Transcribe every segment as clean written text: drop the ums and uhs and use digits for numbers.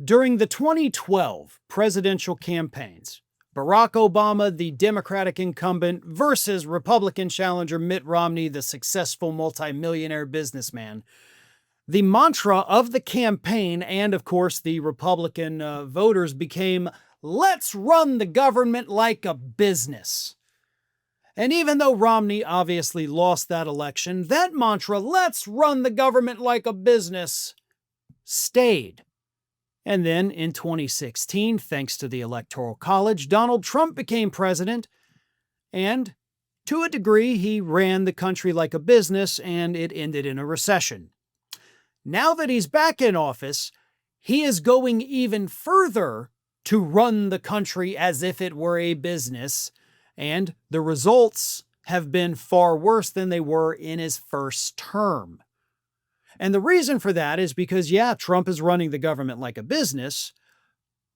During the 2012 presidential campaigns, Barack Obama, the Democratic incumbent, versus Republican challenger Mitt Romney, the successful multimillionaire businessman, the mantra of the campaign and, of course, the Republican voters became, "Let's run the government like a business." And even though Romney obviously lost that election, that mantra, "Let's run the government like a business," stayed. And then in 2016, thanks to the Electoral College, Donald Trump became president. And to a degree, he ran the country like a business, and it ended in a recession. Now that he's back in office, he is going even further to run the country as if it were a business. And the results have been far worse than they were in his first term. And the reason for that is because, yeah, Trump is running the government like a business,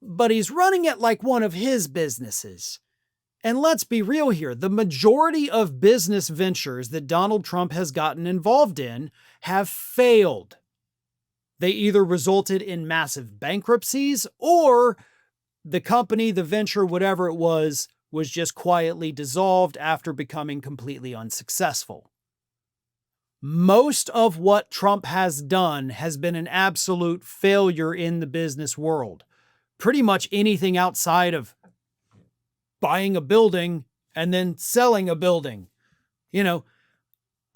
but he's running it like one of his businesses. And let's be real here, the majority of business ventures that Donald Trump has gotten involved in have failed. They either resulted in massive bankruptcies or the company, the venture, whatever it was just quietly dissolved after becoming completely unsuccessful. Most of what Trump has done has been an absolute failure in the business world. Pretty much anything outside of buying a building and then selling a building.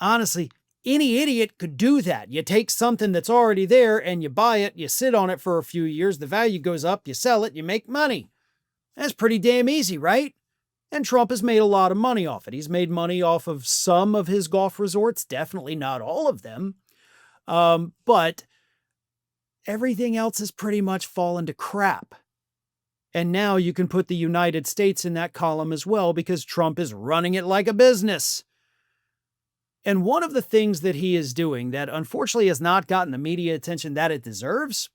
Honestly, any idiot could do that. You take something that's already there and you buy it, you sit on it for a few years, the value goes up, you sell it, you make money. That's pretty damn easy, right? And Trump has made a lot of money off it. He's made money off of some of his golf resorts, definitely not all of them. But everything else has pretty much fallen to crap. And now you can put the United States in that column as well because Trump is running it like a business. And one of the things that he is doing that unfortunately has not gotten the media attention that it deserves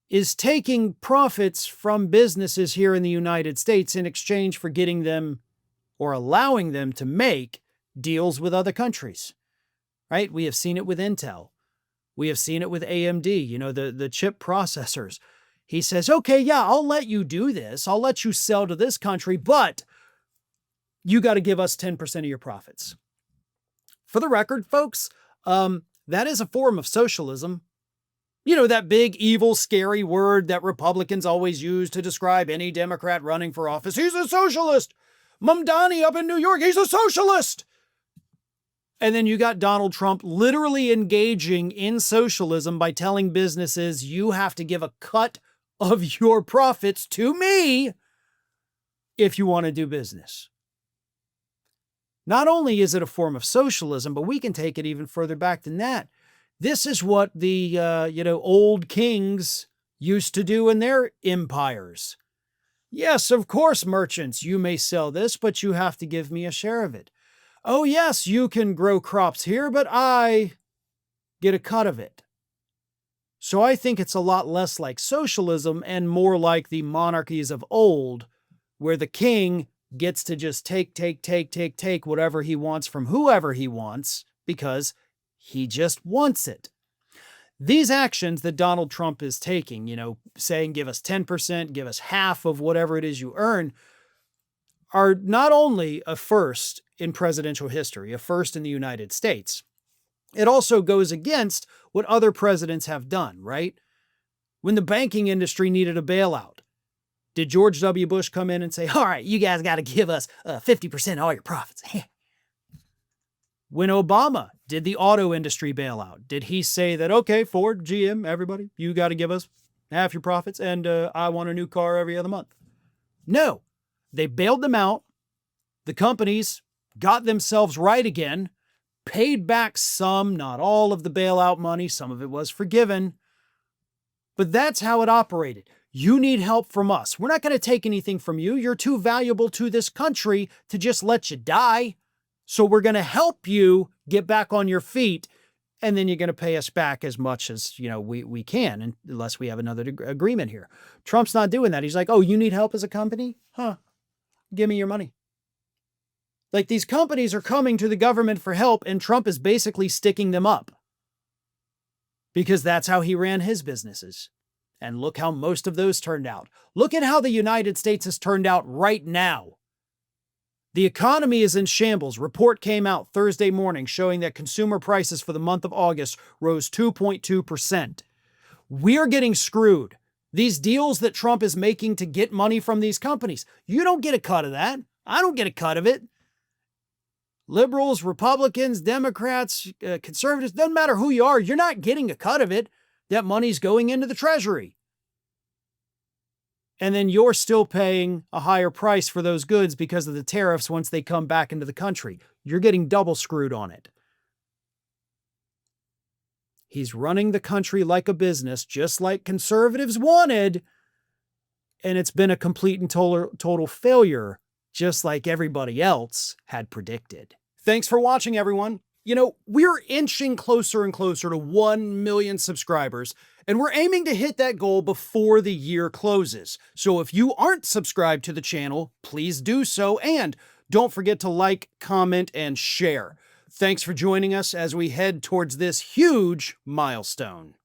is taking profits from businesses here in the United States in exchange for getting them or allowing them to make deals with other countries, right? We have seen it with Intel. We have seen it with AMD, the chip processors. He says, okay, yeah, I'll let you do this. I'll let you sell to this country, but you got to give us 10% of your profits. For the record, folks, that is a form of socialism. That big, evil, scary word that Republicans always use to describe any Democrat running for office. He's a socialist. Mamdani up in New York, he's a socialist. And then you got Donald Trump literally engaging in socialism by telling businesses, you have to give a cut of your profits to me if you want to do business. Not only is it a form of socialism, but we can take it even further back than that. This is what the, old kings used to do in their empires. Yes, of course, merchants, you may sell this, but you have to give me a share of it. Oh, yes, you can grow crops here, but I get a cut of it. So I think it's a lot less like socialism and more like the monarchies of old, where the king gets to just take whatever he wants from whoever he wants because he just wants it. These actions that Donald Trump is taking, saying give us 10%, give us half of whatever it is you earn, are not only a first in presidential history, a first in the United States, it also goes against what other presidents have done, right? When the banking industry needed a bailout, did George W. Bush come in and say, all right, you guys got to give us 50% of all your profits? When Obama did the auto industry bailout, did he say that, okay, Ford, GM, everybody, you got to give us half your profits and I want a new car every other month? No, they bailed them out. The companies got themselves right again, paid back some, not all of the bailout money. Some of it was forgiven. But that's how it operated. You need help from us. We're not going to take anything from you. You're too valuable to this country to just let you die. So we're going to help you get back on your feet, and then you're going to pay us back as much as, we can, unless we have another agreement here. Trump's not doing that. He's like, oh, you need help as a company? Huh? Give me your money. Like, these companies are coming to the government for help, and Trump is basically sticking them up because that's how he ran his businesses. And look how most of those turned out. Look at how the United States has turned out right now. The economy is in shambles. Report came out Thursday morning showing that consumer prices for the month of August rose 2.2%. We're getting screwed. These deals that Trump is making to get money from these companies, you don't get a cut of that. I don't get a cut of it. Liberals, Republicans, Democrats, conservatives, doesn't matter who you are, you're not getting a cut of it. That money's going into the Treasury. And then you're still paying a higher price for those goods because of the tariffs once they come back into the country. You're getting double screwed on it. He's running the country like a business, just like conservatives wanted. And it's been a complete and total failure, just like everybody else had predicted. Thanks for watching, everyone. You know, we're inching closer and closer to 1 million subscribers, and we're aiming to hit that goal before the year closes. So if you aren't subscribed to the channel, please do so, and don't forget to like, comment, and share. Thanks for joining us as we head towards this huge milestone.